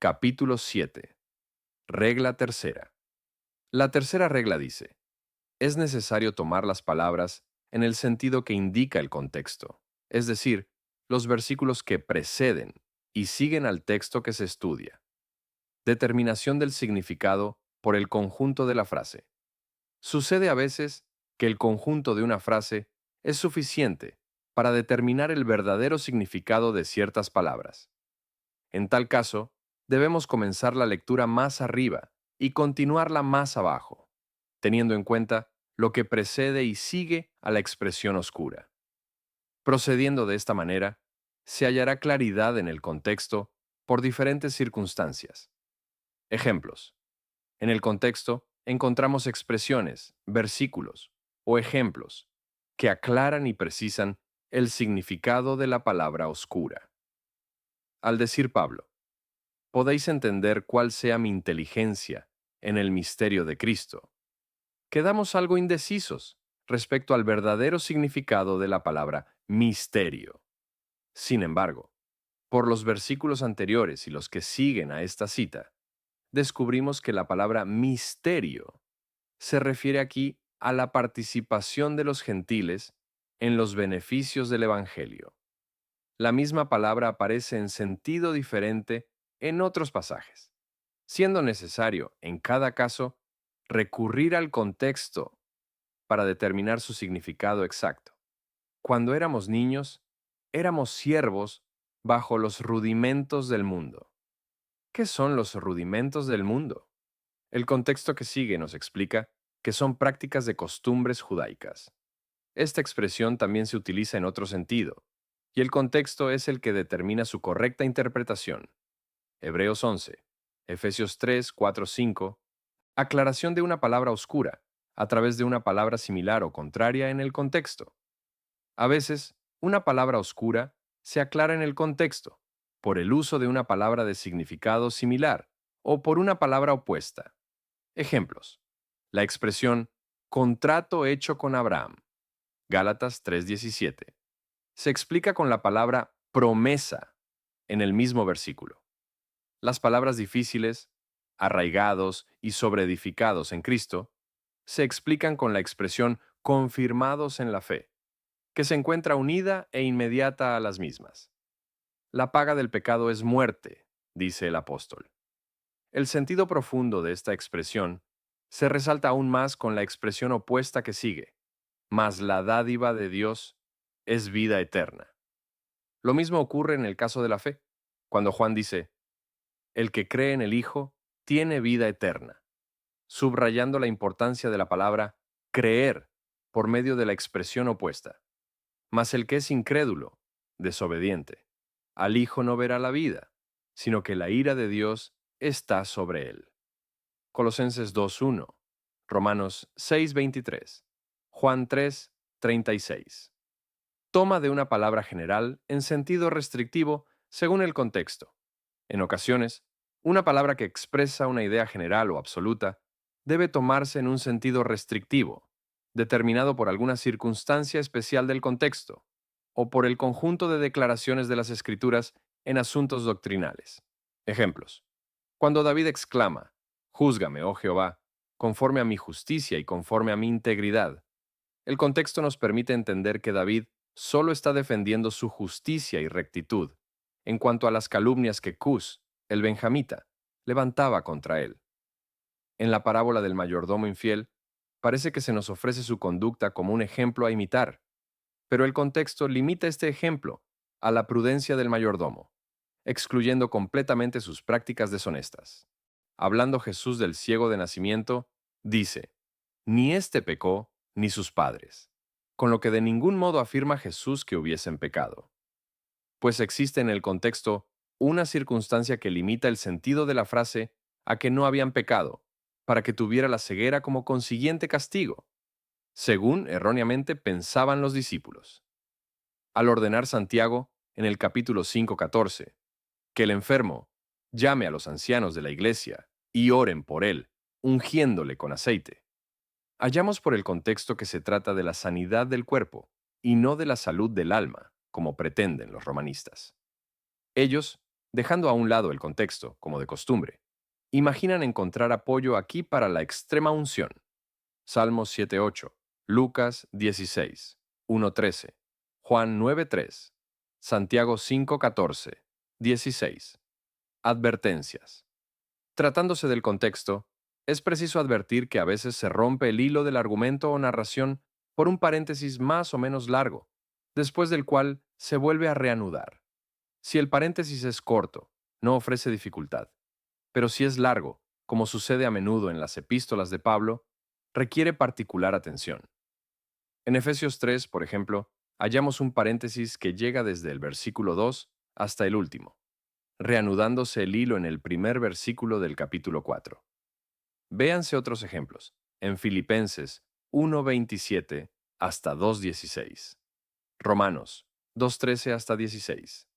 Capítulo 7. Regla tercera. La tercera regla dice, es necesario tomar las palabras en el sentido que indica el contexto, es decir, los versículos que preceden y siguen al texto que se estudia. Determinación del significado por el conjunto de la frase. Sucede a veces que el conjunto de una frase es suficiente para determinar el verdadero significado de ciertas palabras. En tal caso, debemos comenzar la lectura más arriba y continuarla más abajo, teniendo en cuenta lo que precede y sigue a la expresión oscura. Procediendo de esta manera, se hallará claridad en el contexto por diferentes circunstancias. Ejemplos. En el contexto encontramos expresiones, versículos o ejemplos que aclaran y precisan el significado de la palabra oscura. Al decir Pablo, podéis entender cuál sea mi inteligencia en el misterio de Cristo, quedamos algo indecisos respecto al verdadero significado de la palabra misterio. Sin embargo, por los versículos anteriores y los que siguen a esta cita, descubrimos que la palabra misterio se refiere aquí a la participación de los gentiles en los beneficios del Evangelio. La misma palabra aparece en sentido diferente en otros pasajes, siendo necesario, en cada caso, recurrir al contexto para determinar su significado exacto. Cuando éramos niños, éramos siervos bajo los rudimentos del mundo. ¿Qué son los rudimentos del mundo? El contexto que sigue nos explica que son prácticas de costumbres judaicas. Esta expresión también se utiliza en otro sentido, y el contexto es el que determina su correcta interpretación. Hebreos 11, Efesios 3, 4, 5, aclaración de una palabra oscura a través de una palabra similar o contraria en el contexto. A veces, una palabra oscura se aclara en el contexto, por el uso de una palabra de significado similar o por una palabra opuesta. Ejemplos. La expresión contrato hecho con Abraham, Gálatas 3:17, se explica con la palabra promesa en el mismo versículo. Las palabras difíciles, arraigados y sobreedificados en Cristo, se explican con la expresión confirmados en la fe, que se encuentra unida e inmediata a las mismas. La paga del pecado es muerte, dice el apóstol. El sentido profundo de esta expresión se resalta aún más con la expresión opuesta que sigue, mas la dádiva de Dios es vida eterna. Lo mismo ocurre en el caso de la fe, cuando Juan dice, el que cree en el Hijo tiene vida eterna, subrayando la importancia de la palabra creer por medio de la expresión opuesta. Mas el que es incrédulo, desobediente, al Hijo no verá la vida, sino que la ira de Dios está sobre él. Colosenses 2:1, Romanos 6:23, Juan 3:36. Toma de una palabra general en sentido restrictivo según el contexto. En ocasiones, una palabra que expresa una idea general o absoluta debe tomarse en un sentido restrictivo, determinado por alguna circunstancia especial del contexto, o por el conjunto de declaraciones de las Escrituras en asuntos doctrinales. Ejemplos. Cuando David exclama, Júzgame, oh Jehová, conforme a mi justicia y conforme a mi integridad, el contexto nos permite entender que David solo está defendiendo su justicia y rectitud en cuanto a las calumnias que Cus, el benjamita, levantaba contra él. En la parábola del mayordomo infiel, parece que se nos ofrece su conducta como un ejemplo a imitar, pero el contexto limita este ejemplo a la prudencia del mayordomo, excluyendo completamente sus prácticas deshonestas. Hablando Jesús del ciego de nacimiento, dice, ni éste pecó, ni sus padres, con lo que de ningún modo afirma Jesús que hubiesen pecado. Pues existe en el contexto una circunstancia que limita el sentido de la frase a que no habían pecado, para que tuviera la ceguera como consiguiente castigo, según erróneamente pensaban los discípulos. Al ordenar Santiago, en el capítulo 5:14, que el enfermo llame a los ancianos de la iglesia y oren por él, ungiéndole con aceite, hallamos por el contexto que se trata de la sanidad del cuerpo y no de la salud del alma, como pretenden los romanistas. Ellos Dejando a un lado el contexto, como de costumbre, imaginan encontrar apoyo aquí para la extrema unción. Salmos 7:8, Lucas 16, 1:13, Juan 9:3, Santiago 5:14, 16. Advertencias. Tratándose del contexto, es preciso advertir que a veces se rompe el hilo del argumento o narración por un paréntesis más o menos largo, después del cual se vuelve a reanudar. Si el paréntesis es corto, no ofrece dificultad, pero si es largo, como sucede a menudo en las epístolas de Pablo, requiere particular atención. En Efesios 3, por ejemplo, hallamos un paréntesis que llega desde el versículo 2 hasta el último, reanudándose el hilo en el primer versículo del capítulo 4. Véanse otros ejemplos, en Filipenses 1:27 hasta 2:16, Romanos 2:13 hasta 16,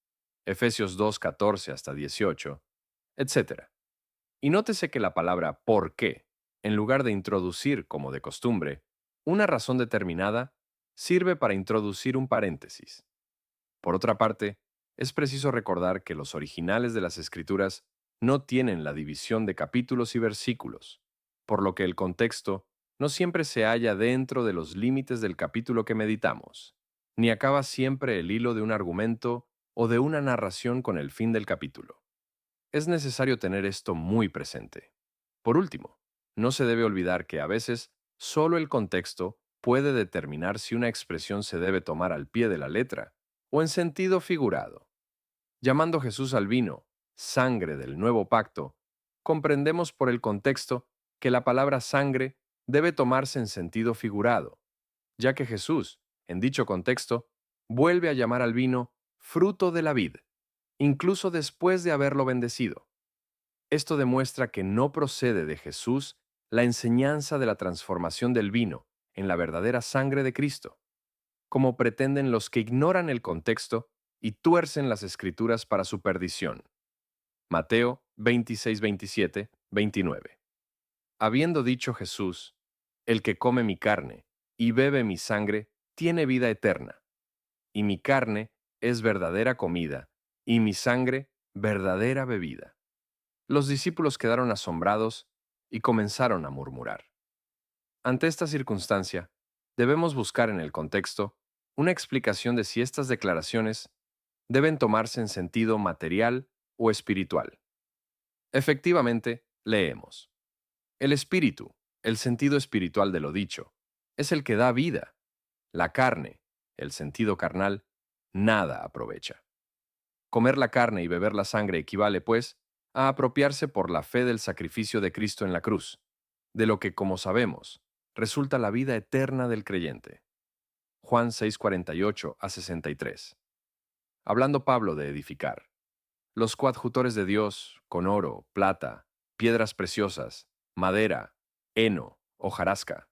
Efesios 2:14 hasta 18, etc. Y nótese que la palabra ¿por qué?, en lugar de introducir, como de costumbre, una razón determinada, sirve para introducir un paréntesis. Por otra parte, es preciso recordar que los originales de las Escrituras no tienen la división de capítulos y versículos, por lo que el contexto no siempre se halla dentro de los límites del capítulo que meditamos, ni acaba siempre el hilo de un argumento o de una narración con el fin del capítulo. Es necesario tener esto muy presente. Por último, no se debe olvidar que a veces solo el contexto puede determinar si una expresión se debe tomar al pie de la letra o en sentido figurado. Llamando Jesús al vino sangre del nuevo pacto, comprendemos por el contexto que la palabra sangre debe tomarse en sentido figurado, ya que Jesús, en dicho contexto, vuelve a llamar al vino fruto de la vid, incluso después de haberlo bendecido. Esto demuestra que no procede de Jesús la enseñanza de la transformación del vino en la verdadera sangre de Cristo, como pretenden los que ignoran el contexto y tuercen las escrituras para su perdición. Mateo 26, 27, 29. Habiendo dicho Jesús, el que come mi carne y bebe mi sangre tiene vida eterna, y mi carne es verdadera comida, y mi sangre verdadera bebida. Los discípulos quedaron asombrados y comenzaron a murmurar. Ante esta circunstancia, debemos buscar en el contexto una explicación de si estas declaraciones deben tomarse en sentido material o espiritual. Efectivamente, leemos: el espíritu, el sentido espiritual de lo dicho, es el que da vida. La carne, el sentido carnal, nada aprovecha. Comer la carne y beber la sangre equivale, pues, a apropiarse por la fe del sacrificio de Cristo en la cruz, de lo que, como sabemos, resulta la vida eterna del creyente. Juan 6:48 a 63. Hablando Pablo de edificar, los coadjutores de Dios, con oro, plata, piedras preciosas, madera, heno, hojarasca.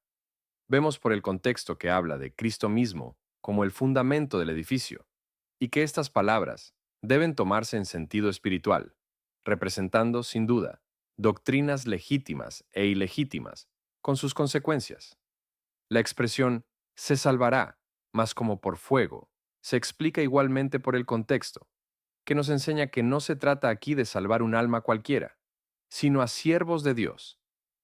Vemos por el contexto que habla de Cristo mismo como el fundamento del edificio, y que estas palabras deben tomarse en sentido espiritual, representando, sin duda, doctrinas legítimas e ilegítimas, con sus consecuencias. La expresión se salvará, mas como por fuego, se explica igualmente por el contexto, que nos enseña que no se trata aquí de salvar un alma cualquiera, sino a siervos de Dios,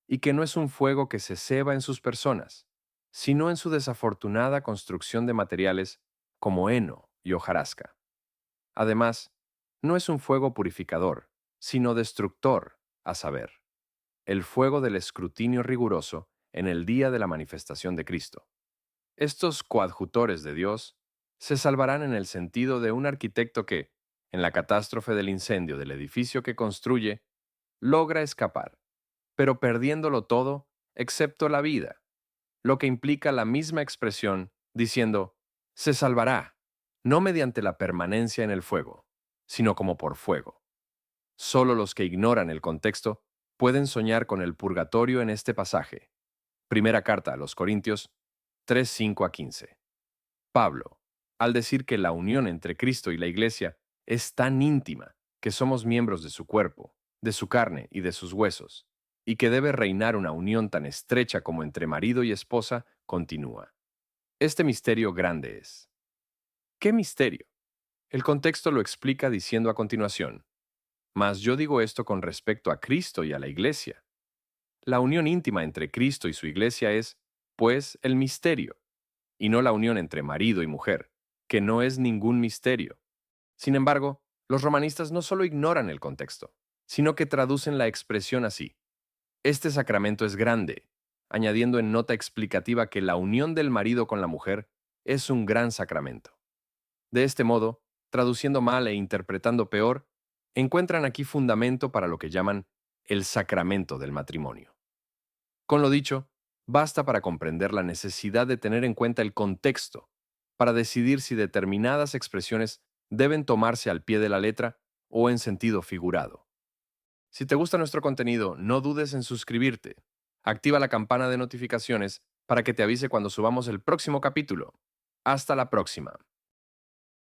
y que no es un fuego que se ceba en sus personas, sino en su desafortunada construcción de materiales como heno y hojarasca. Además, no es un fuego purificador, sino destructor, a saber, el fuego del escrutinio riguroso en el día de la manifestación de Cristo. Estos coadjutores de Dios se salvarán en el sentido de un arquitecto que, en la catástrofe del incendio del edificio que construye, logra escapar, pero perdiéndolo todo excepto la vida, lo que implica la misma expresión diciendo, se salvará, no mediante la permanencia en el fuego, sino como por fuego. Solo los que ignoran el contexto pueden soñar con el purgatorio en este pasaje. Primera carta a los Corintios 3:5 a 15. Pablo, al decir que la unión entre Cristo y la Iglesia es tan íntima que somos miembros de su cuerpo, de su carne y de sus huesos, y que debe reinar una unión tan estrecha como entre marido y esposa, continúa. Este misterio grande es. ¿Qué misterio? El contexto lo explica diciendo a continuación: Mas yo digo esto con respecto a Cristo y a la Iglesia. La unión íntima entre Cristo y su Iglesia es, pues, el misterio, y no la unión entre marido y mujer, que no es ningún misterio. Sin embargo, los romanistas no solo ignoran el contexto, sino que traducen la expresión así. Este sacramento es grande, añadiendo en nota explicativa que la unión del marido con la mujer es un gran sacramento. De este modo, traduciendo mal e interpretando peor, encuentran aquí fundamento para lo que llaman el sacramento del matrimonio. Con lo dicho, basta para comprender la necesidad de tener en cuenta el contexto para decidir si determinadas expresiones deben tomarse al pie de la letra o en sentido figurado. Si te gusta nuestro contenido, no dudes en suscribirte. Activa la campana de notificaciones para que te avise cuando subamos el próximo capítulo. Hasta la próxima.